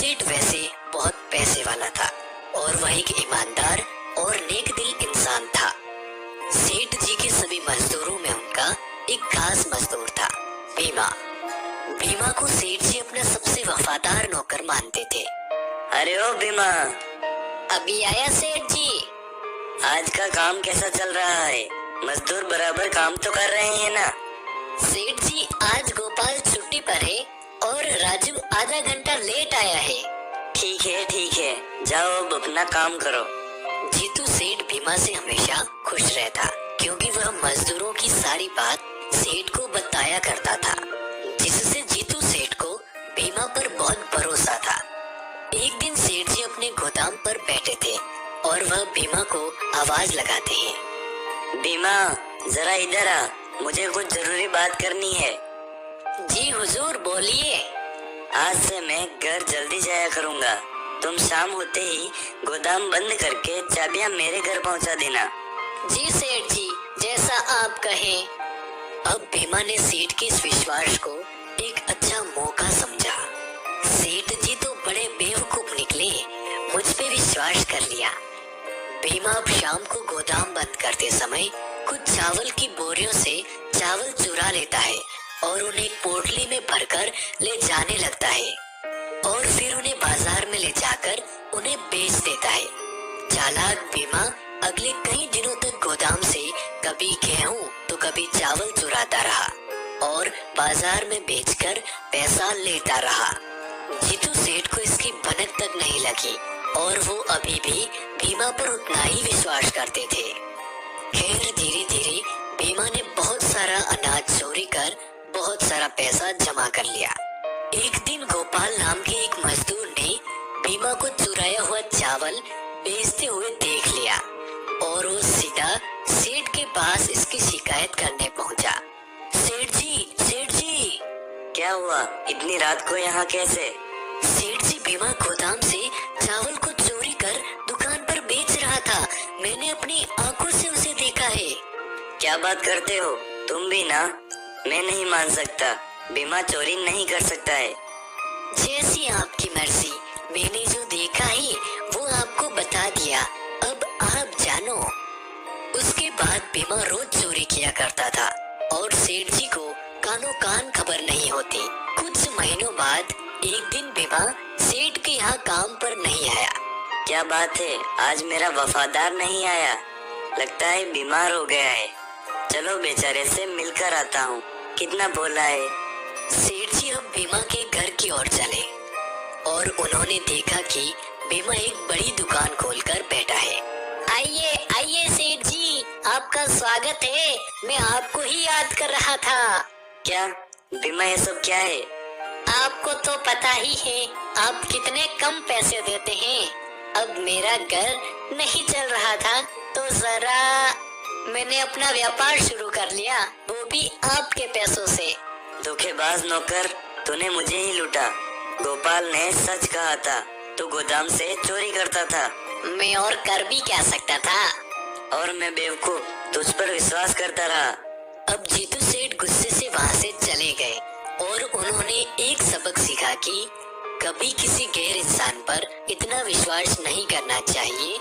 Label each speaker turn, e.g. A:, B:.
A: सेठ वैसे बहुत पैसे वाला था और वह एक ईमानदार और नेक दिल इंसान था। सेठ जी के सभी मजदूरों में उनका एक खास मजदूर था, भीमा। भीमा को सेठ जी अपना सबसे वफादार नौकर मानते थे।
B: अरे ओ भीमा,
A: अभी आया सेठ जी।
B: आज का काम कैसा चल रहा है? मजदूर बराबर काम तो कर रहे हैं ना?
A: सेठ जी आज गोपाल छुट्टी पर है और राजू आधा घंटा लेट आया है।
B: ठीक है, जाओ अब अपना काम करो।
A: जीतू सेठ भीमा से हमेशा खुश रहता क्योंकि वह मजदूरों की सारी बात सेठ को बताया करता था, जिससे जीतू सेठ को भीमा पर बहुत भरोसा था। एक दिन सेठ जी अपने गोदाम पर बैठे थे और वह भीमा को आवाज लगाते हैं।
B: भीमा, जरा इधर आ, मुझे कुछ जरूरी बात करनी है।
A: जी हुजूर, बोलिए।
B: आज से मैं घर जल्दी जाया करूँगा। तुम शाम होते ही गोदाम बंद करके चाबियां मेरे घर पहुंचा देना।
A: जी सेठ जी, जैसा आप कहें। अब भीमा ने सेठ के इस विश्वास को एक अच्छा मौका समझा। सेठ जी तो बड़े बेवकूफ निकले, मुझ पे विश्वास कर लिया। भीमा अब शाम को गोदाम बंद करते समय कुछ चावल की बोरियों से चावल चुरा लेता है और उन्हें पोटली में भरकर ले जाने लगता है और फिर उन्हें बाजार में ले जाकर उन्हें बेच देता है। चालाक भीमा अगले कई दिनों तक गोदाम से कभी गेहूं तो कभी चावल चुराता रहा और बाजार में बेचकर पैसा लेता रहा। जीतू सेठ को इसकी भनक तक नहीं लगी और वो अभी भी भीमा पर उतना ही विश्वास करते थे। खैर धीरे धीरे भीमा ने बहुत सारा अनाज चोरी कर बहुत सारा पैसा जमा कर लिया। एक दिन गोपाल नाम के एक मजदूर ने भीमा को चुराया हुआ चावल बेचते हुए देख लिया और वो सीधा सेठ के पास इसकी शिकायत करने पहुंचा। सेठ जी।
B: क्या हुआ? इतनी रात को यहाँ कैसे?
A: सेठ जी, भीमा गोदाम से चावल को चोरी कर दुकान पर बेच रहा था। मैंने अपनी आंखों से उसे देखा है।
B: क्या बात करते हो तुम भी ना? मैं नहीं मान सकता, भीमा चोरी नहीं कर सकता है।
A: जैसी आपकी मर्जी, मैंने जो देखा है वो आपको बता दिया, अब आप जानो। उसके बाद भीमा रोज चोरी किया करता था और सेठ जी को कानो कान खबर नहीं होती। कुछ महीनों बाद एक दिन भीमा सेठ के यहाँ काम पर नहीं आया।
B: क्या बात है, आज मेरा वफादार नहीं आया? लगता है बीमार हो गया है। चलो बेचारे से मिलकर आता हूँ, कितना भोला है।
A: सेठ जी अब भीमा के घर की ओर चले और उन्होंने देखा कि भीमा एक बड़ी दुकान खोलकर बैठा है। आइए सेठ जी, आपका स्वागत है। मैं आपको ही याद कर रहा था।
B: क्या भीमा, ये सब क्या है?
A: आपको तो पता ही है आप कितने कम पैसे देते हैं। अब मेरा घर नहीं चल रहा था तो जरा मैंने अपना व्यापार शुरू कर लिया, वो भी आपके पैसों से।
B: धोखेबाज नौकर, तूने मुझे ही लूटा। गोपाल ने सच कहा था, तू गोदाम से चोरी करता था।
A: मैं और कर भी क्या सकता था?
B: और मैं बेवकूफ तुझ पर विश्वास करता रहा।
A: अब जीतू सेठ गुस्से से वहाँ से चले गए और उन्होंने एक सबक सीखा कि कभी किसी गैर इंसान पर इतना विश्वास नहीं करना चाहिए